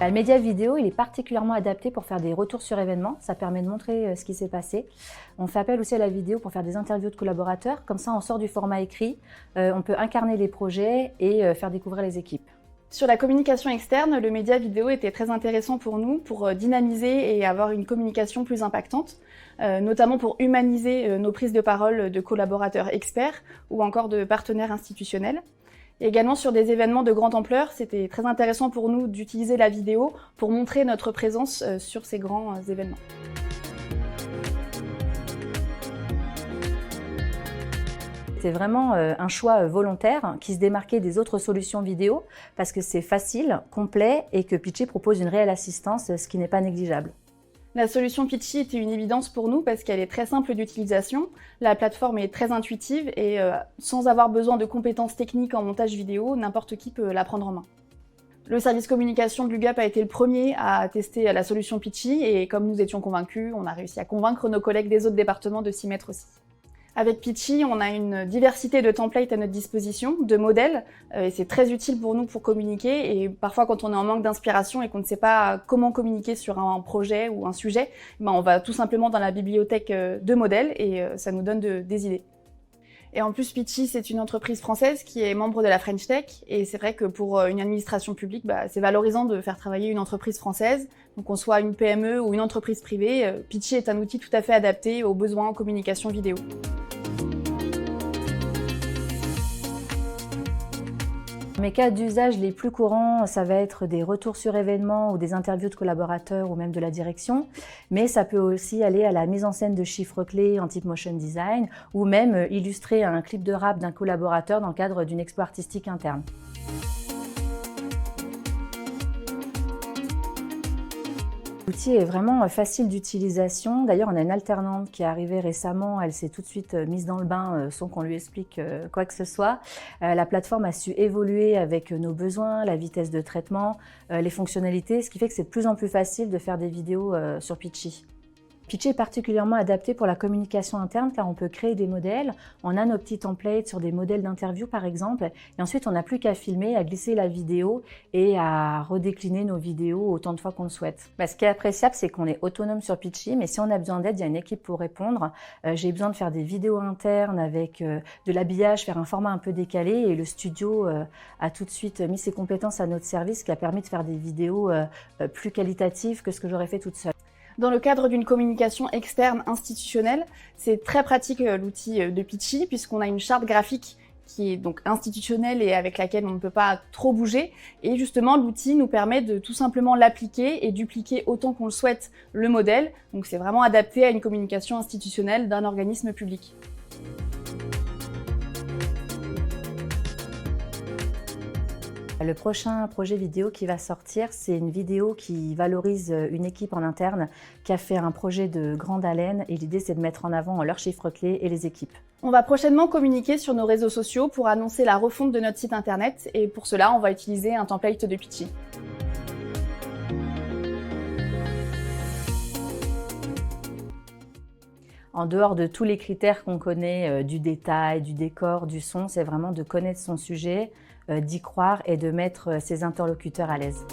Le média vidéo, il est particulièrement adapté pour faire des retours sur événements. Ça permet de montrer ce qui s'est passé. On fait appel aussi à la vidéo pour faire des interviews de collaborateurs. Comme ça, on sort du format écrit, on peut incarner les projets et faire découvrir les équipes. Sur la communication externe, le média vidéo était très intéressant pour nous pour dynamiser et avoir une communication plus impactante, notamment pour humaniser nos prises de parole de collaborateurs experts ou encore de partenaires institutionnels. Et également sur des événements de grande ampleur, c'était très intéressant pour nous d'utiliser la vidéo pour montrer notre présence sur ces grands événements. C'est vraiment un choix volontaire qui se démarquait des autres solutions vidéo parce que c'est facile, complet et que Pitchee propose une réelle assistance, ce qui n'est pas négligeable. La solution Pitchee était une évidence pour nous parce qu'elle est très simple d'utilisation, la plateforme est très intuitive et sans avoir besoin de compétences techniques en montage vidéo, n'importe qui peut la prendre en main. Le service communication de l'UGAP a été le premier à tester la solution Pitchee et comme nous étions convaincus, on a réussi à convaincre nos collègues des autres départements de s'y mettre aussi. Avec Pitchee, on a une diversité de templates à notre disposition, de modèles, et c'est très utile pour nous pour communiquer. Et parfois, quand on est en manque d'inspiration et qu'on ne sait pas comment communiquer sur un projet ou un sujet, on va tout simplement dans la bibliothèque de modèles et ça nous donne des idées. Et en plus, Pitchee, c'est une entreprise française qui est membre de la French Tech. Et c'est vrai que pour une administration publique, c'est valorisant de faire travailler une entreprise française. Donc qu'on soit une PME ou une entreprise privée, Pitchee est un outil tout à fait adapté aux besoins en communication vidéo. Mes cas d'usage les plus courants, ça va être des retours sur événements ou des interviews de collaborateurs ou même de la direction, mais ça peut aussi aller à la mise en scène de chiffres clés en type motion design ou même illustrer un clip de rap d'un collaborateur dans le cadre d'une expo artistique interne. L'outil est vraiment facile d'utilisation. D'ailleurs, on a une alternante qui est arrivée récemment. Elle s'est tout de suite mise dans le bain sans qu'on lui explique quoi que ce soit. La plateforme a su évoluer avec nos besoins, la vitesse de traitement, les fonctionnalités, ce qui fait que c'est de plus en plus facile de faire des vidéos sur Pitchee. Pitchee est particulièrement adapté pour la communication interne car on peut créer des modèles. On a nos petits templates sur des modèles d'interview par exemple et ensuite on n'a plus qu'à filmer, à glisser la vidéo et à redécliner nos vidéos autant de fois qu'on le souhaite. Ce qui est appréciable, c'est qu'on est autonome sur Pitchee, mais si on a besoin d'aide, il y a une équipe pour répondre. J'ai besoin de faire des vidéos internes avec de l'habillage, faire un format un peu décalé et le studio a tout de suite mis ses compétences à notre service, ce qui a permis de faire des vidéos plus qualitatives que ce que j'aurais fait toute seule. Dans le cadre d'une communication externe institutionnelle, c'est très pratique l'outil de Pitchee puisqu'on a une charte graphique qui est donc institutionnelle et avec laquelle on ne peut pas trop bouger. Et justement, l'outil nous permet de tout simplement l'appliquer et dupliquer autant qu'on le souhaite le modèle. Donc c'est vraiment adapté à une communication institutionnelle d'un organisme public. Le prochain projet vidéo qui va sortir, c'est une vidéo qui valorise une équipe en interne qui a fait un projet de grande haleine et l'idée c'est de mettre en avant leurs chiffres clés et les équipes. On va prochainement communiquer sur nos réseaux sociaux pour annoncer la refonte de notre site internet et pour cela on va utiliser un template de Pitchee. En dehors de tous les critères qu'on connaît, du détail, du décor, du son, c'est vraiment de connaître son sujet, d'y croire et de mettre ses interlocuteurs à l'aise.